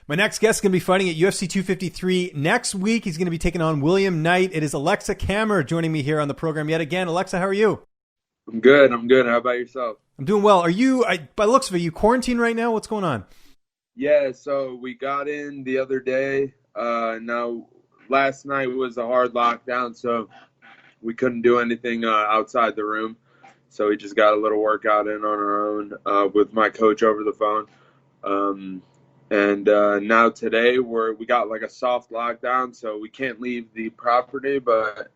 My next guest is going to be fighting at UFC 253 next week. He's going to be taking on William Knight. It is Aleksa Camur joining me here on the program yet again. Aleksa, how are you? I'm good. How about yourself? I'm doing well. Are you, by the looks of it, are you quarantined right now? What's going on? Yeah, so we got in the other day. Now, last night was a hard lockdown, so we couldn't do anything outside the room. So we just got a little workout in on our own with my coach over the phone. And now today we got like a soft lockdown, so we can't leave the property, but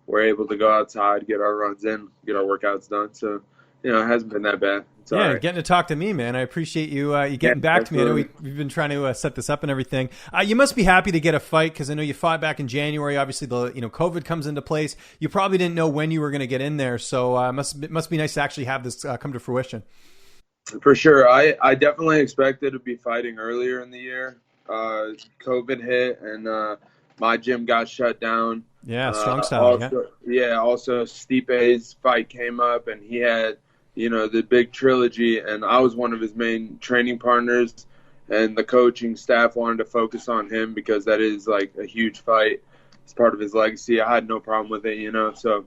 we're able to go outside, get our runs in, get our workouts done. So, it hasn't been that bad. It's all right. Getting to talk to me, man. I appreciate you getting back to me. I know we've been trying to set this up and everything. You must be happy to get a fight because I know you fought back in January. Obviously, COVID comes into place. You probably didn't know when you were going to get in there, so it must be nice to actually have this come to fruition. For sure. I definitely expected to be fighting earlier in the year. COVID hit and my gym got shut down. Yeah, strong style. Also Stipe's fight came up and he had, the big trilogy, and I was one of his main training partners, and the coaching staff wanted to focus on him because that is like a huge fight. It's part of his legacy. I had no problem with it, so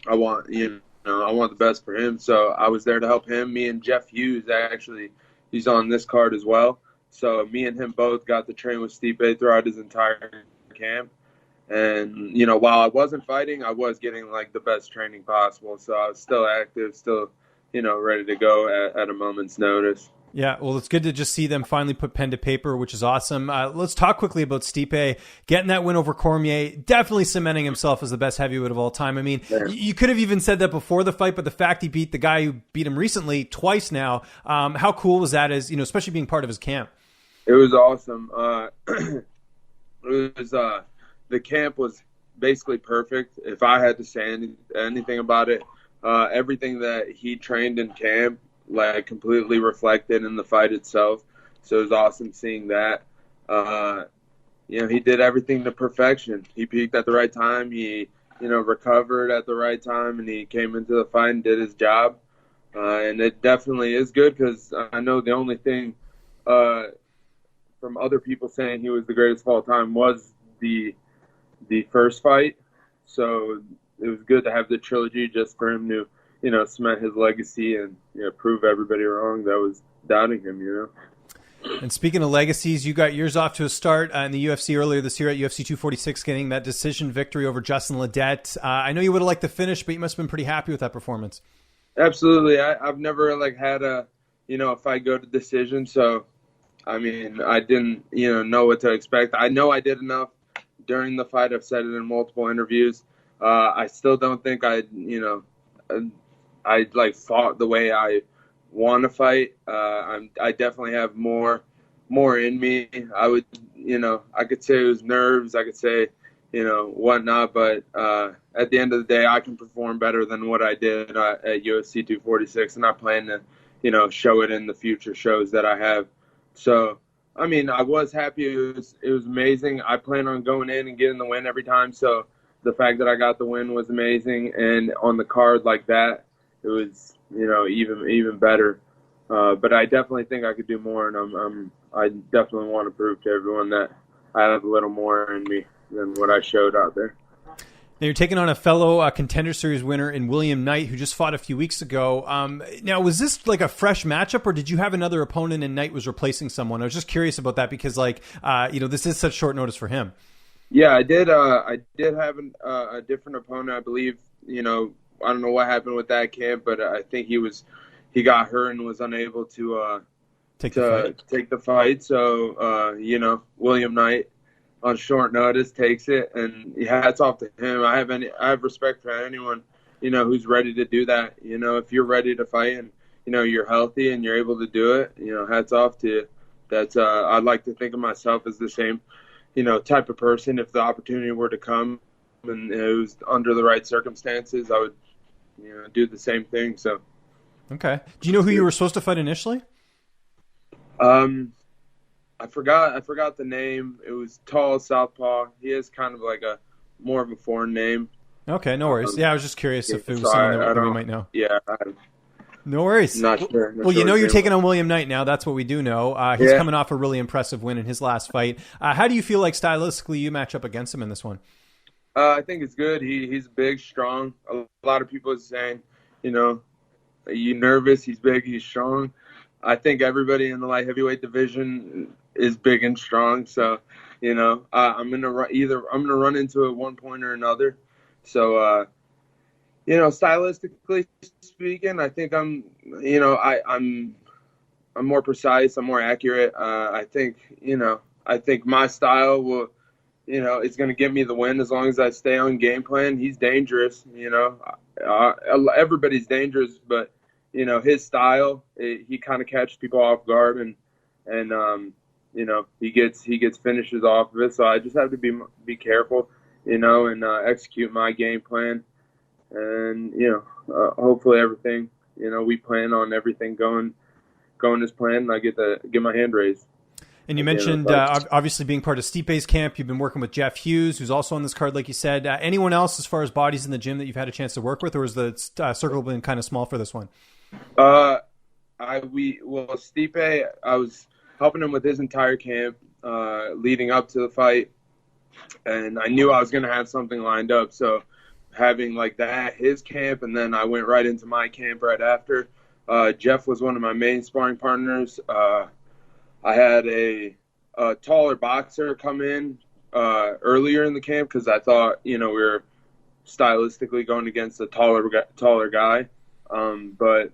I want, I want the best for him. So I was there to help him. Me and Jeff Hughes, actually, he's on this card as well. So me and him both got to train with Stipe throughout his entire camp. And, while I wasn't fighting, I was getting like the best training possible. So I was still active, still, ready to go at a moment's notice. Yeah, well, it's good to just see them finally put pen to paper, which is awesome. Let's talk quickly about Stipe getting that win over Cormier, definitely cementing himself as the best heavyweight of all time. I mean, you could have even said that before the fight, but the fact he beat the guy who beat him recently twice now, how cool was that as, especially being part of his camp? It was awesome. The camp was basically perfect. If I had to say anything about it, everything that he trained in camp, like completely reflected in the fight itself. So it was awesome seeing that. He did everything to perfection. He peaked at the right time. He, recovered at the right time, and he came into the fight and did his job. And it definitely is good because I know the only thing from other people saying he was the greatest of all time was the first fight. So it was good to have the trilogy just for him to, cement his legacy and prove everybody wrong that was doubting him, And speaking of legacies, you got yours off to a start in the UFC earlier this year at UFC 246, getting that decision victory over Justin Ledet. I know you would have liked the finish, but you must have been pretty happy with that performance. Absolutely. I've never had a fight go to decision. So, I mean, I didn't, know what to expect. I know I did enough during the fight. I've said it in multiple interviews. I still don't think I fought the way I want to fight. I definitely have more in me. I would, I could say it was nerves. I could say, whatnot. But at the end of the day, I can perform better than what I did at UFC 246, and I plan to, show it in the future shows that I have. So, I mean, I was happy. It was amazing. I plan on going in and getting the win every time. So the fact that I got the win was amazing. And on the card like that, it was, even better. But I definitely think I could do more, and I definitely want to prove to everyone that I have a little more in me than what I showed out there. Now you're taking on a fellow Contender Series winner in William Knight, who just fought a few weeks ago. Now, was this like a fresh matchup, or did you have another opponent and Knight was replacing someone? I was just curious about that because, this is such short notice for him. Yeah, I did. I did have a different opponent, I believe. I don't know what happened with that camp, but I think he got hurt and was unable to take the fight. So, William Knight on short notice takes it, and hats off to him. I have respect for anyone, who's ready to do that. If you're ready to fight and, you're healthy and you're able to do it, hats off to you. That's, I'd like to think of myself as the same, type of person. If the opportunity were to come and it was under the right circumstances, I would, do the same thing. So. Okay. Do you know who you were supposed to fight initially? I forgot the name. It was tall southpaw. He has kind of like more of a foreign name. Okay, no worries. Yeah, I was just curious if it was someone that we might know. Yeah, No worries. Not sure. Well, you know you're taking on William Knight now. That's what we do know. He's coming off a really impressive win in his last fight. How do you feel like stylistically you match up against him in this one? I think it's good. He's big, strong. A lot of people are saying, are you nervous? He's big, he's strong. I think everybody in the light heavyweight division is big and strong. So, I'm gonna run into it one point or another. So, stylistically speaking, I think I'm more precise. I'm more accurate. I think my style will, it's going to give me the win as long as I stay on game plan. He's dangerous, everybody's dangerous, but his style, he kind of catches people off guard and he gets finishes off of it. So I just have to be careful, and execute my game plan. And hopefully everything, we plan on everything going as planned, and I get my hand raised. And you mentioned obviously being part of Stipe's camp. You've been working with Jeff Hughes, who's also on this card, like you sasaid. Anyone else as far as bodies in the gym that you've had a chance to work with, or has the circle been kind of small for this one? Stipe, I was helping him with his entire camp leading up to the fight, and I knew I was going to have something lined up. So having like that, his camp, and then I went right into my camp right after. Jeff was one of my main sparring partners. I had a taller boxer come in earlier in the camp because I thought, we were stylistically going against a taller guy. But,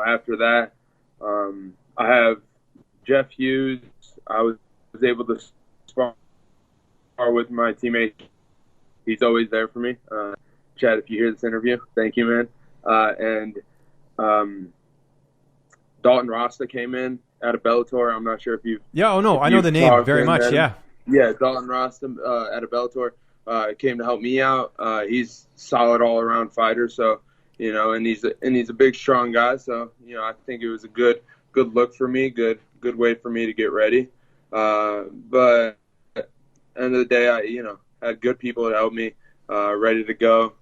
after that, I have Jeff Hughes. I was able to spar with my teammate. He's always there for me. Chad, if you hear this interview, thank you, man. And Dalton Rasta came in out of Bellator. I'm not sure if you. Yeah, I know the name very much. Yeah. Yeah, Dalton Rasta out of Bellator came to help me out. He's solid all around fighter. So and he's a big strong guy. So I think it was a good look for me. Good way for me to get ready. But at the end of the day, I had good people to help me, ready to go,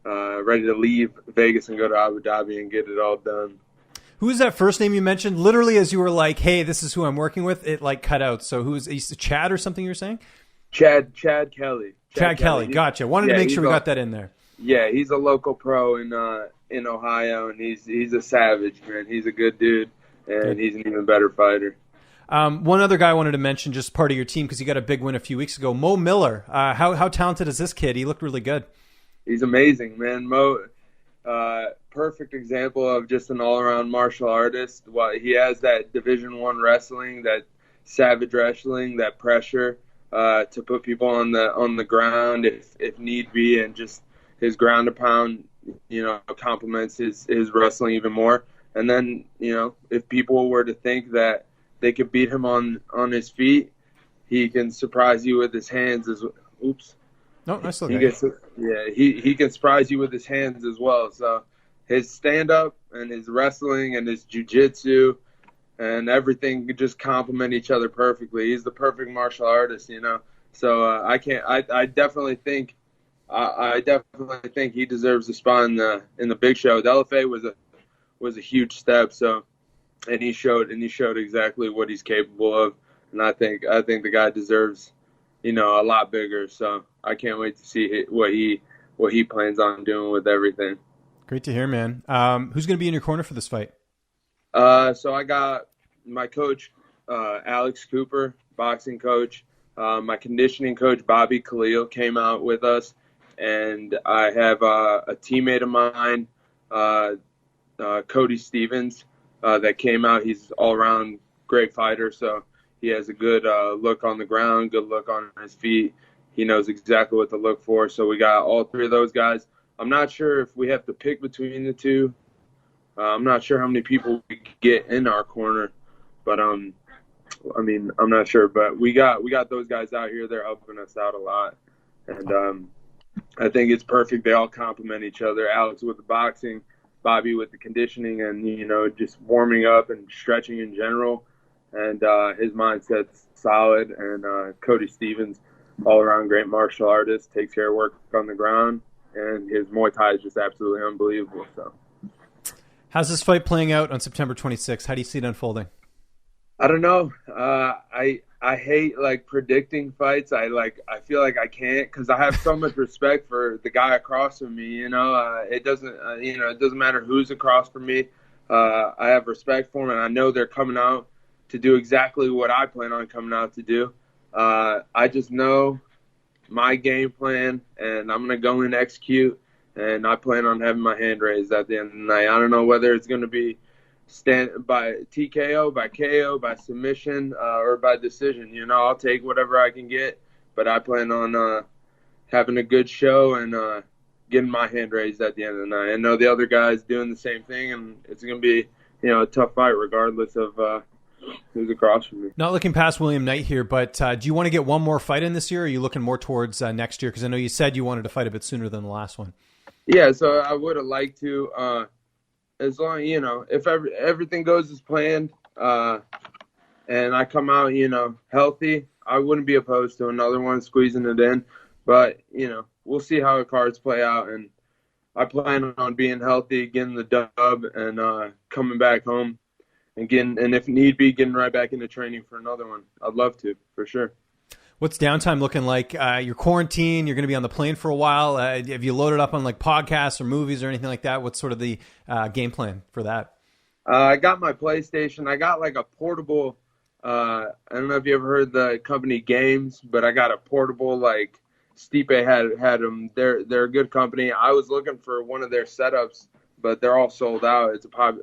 ready to leave Vegas and go to Abu Dhabi and get it all done. Who was that first name you mentioned? Literally, as you were like, "Hey, this is who I'm working with," it like cut out. So who's Chad or something? You were saying? Chad Kelly. Chad Kelly. Gotcha. Wanted to make sure we got that in there. Yeah, he's a local pro in Ohio, and he's a savage, man. He's a good dude, and he's an even better fighter. One other guy I wanted to mention, just part of your team, because he got a big win a few weeks ago. Mo Miller. How talented is this kid? He looked really good. He's amazing, man. Mo, perfect example of just an all-around martial artist. Well, he has that Division I wrestling, that savage wrestling, that pressure to put people on the ground if need be, and just his ground and pound, complements his wrestling even more. And then, if people were to think that they could beat him on his feet, he can surprise you with his hands as well. Oops. No, nice looking. He can surprise you with his hands as well. So his stand-up and his wrestling and his jiu-jitsu and everything could just complement each other perfectly. He's the perfect martial artist, So I definitely think he deserves a spot in the big show. The LFA was a huge step. So, and he showed exactly what he's capable of. And I think the guy deserves, a lot bigger. So I can't wait to see what he plans on doing with everything. Great to hear, man. Who's going to be in your corner for this fight? So I got my coach, Alex Cooper, boxing coach. My conditioning coach, Bobby Khalil, came out with us. And I have a teammate of mine, Cody Stevens, that came out. He's all-around great fighter, so he has a good look on the ground, good look on his feet. He knows exactly what to look for. So we got all three of those guys. I'm not sure if we have to pick between the two. I'm not sure how many people we get in our corner, but I'm not sure. But we got those guys out here. They're helping us out a lot, and I think it's perfect. They all complement each other. Alex with the boxing, Bobby with the conditioning, and just warming up and stretching in general. And his mindset's solid. And Cody Stevens, all around great martial artist, takes care of work on the ground, and his Muay Thai is just absolutely unbelievable. So. How's this fight playing out on September 26th? How do you see it unfolding? I don't know. I hate like predicting fights. I feel like I can't because I have so much respect for the guy across from me. It doesn't matter who's across from me. I have respect for them, and I know they're coming out to do exactly what I plan on coming out to do. I just know my game plan, and I'm gonna go and execute. And I plan on having my hand raised at the end of the night. I don't know whether it's gonna be by TKO, by KO, by submission, or by decision. I'll take whatever I can get, but I plan on having a good show and getting my hand raised at the end of the night. I know the other guys doing the same thing, and it's going to be a tough fight regardless of who's across from me. Not looking past William Knight here, but do you want to get one more fight in this year, or are you looking more towards next year? Because I know you said you wanted to fight a bit sooner than the last one. Yeah, so I would have liked to. As long, if everything goes as planned, and I come out, healthy, I wouldn't be opposed to another one, squeezing it in. But, we'll see how the cards play out. And I plan on being healthy, getting the dub, and coming back home and if need be, getting right back into training for another one. I'd love to, for sure. What's downtime looking like? You're quarantined. You're going to be on the plane for a while. Have you loaded up on like podcasts or movies or anything like that? What's sort of the game plan for that? I got my PlayStation. I got like a portable. I don't know if you ever heard the company Games, but I got a portable like Stipe had them. They're a good company. I was looking for one of their setups, but they're all sold out.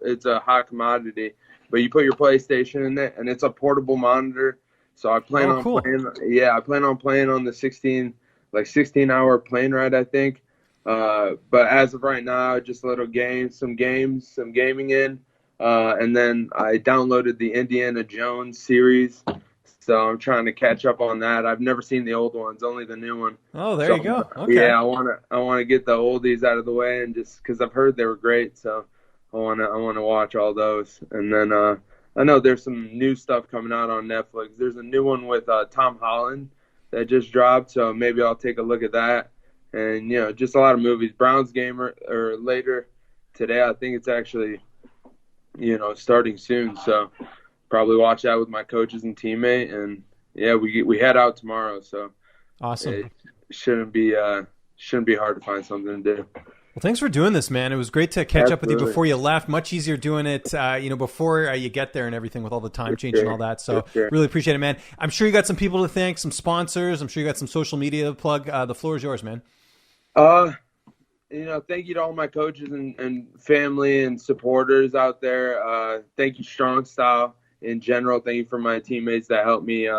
It's a hot commodity. But you put your PlayStation in it, and it's a portable monitor. So I plan on playing. Yeah, I plan on playing on the 16-hour plane ride, I think. But as of right now, just a little some gaming in, and then I downloaded the Indiana Jones series. So I'm trying to catch up on that. I've never seen the old ones, only the new one. Oh, there you go. Okay. Yeah, I want to get the oldies out of the way, and just because I've heard they were great, so I want to watch all those, and then. I know there's some new stuff coming out on Netflix. There's a new one with Tom Holland that just dropped, so maybe I'll take a look at that. And, just a lot of movies. Browns game or later today. I think it's actually, starting soon. So probably watch that with my coaches and teammate. And, yeah, we head out tomorrow. So awesome. It shouldn't be hard to find something to do. Well, thanks for doing this, man. It was great to catch up with you before you left. Much easier doing it, before you get there and everything with all the time change and all that. So really appreciate it, man. I'm sure you got some people to thank, some sponsors. I'm sure you got some social media to plug. The floor is yours, man. Thank you to all my coaches and family and supporters out there. Thank you, Strong Style in general. Thank you for my teammates that helped me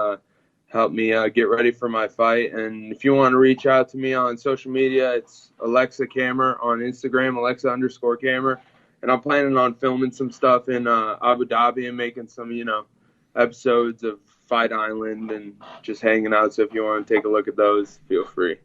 get ready for my fight. And if you want to reach out to me on social media, it's Aleksa Camur on Instagram, Alexa_Camur. And I'm planning on filming some stuff in Abu Dhabi and making some, episodes of Fight Island and just hanging out. So if you want to take a look at those, feel free.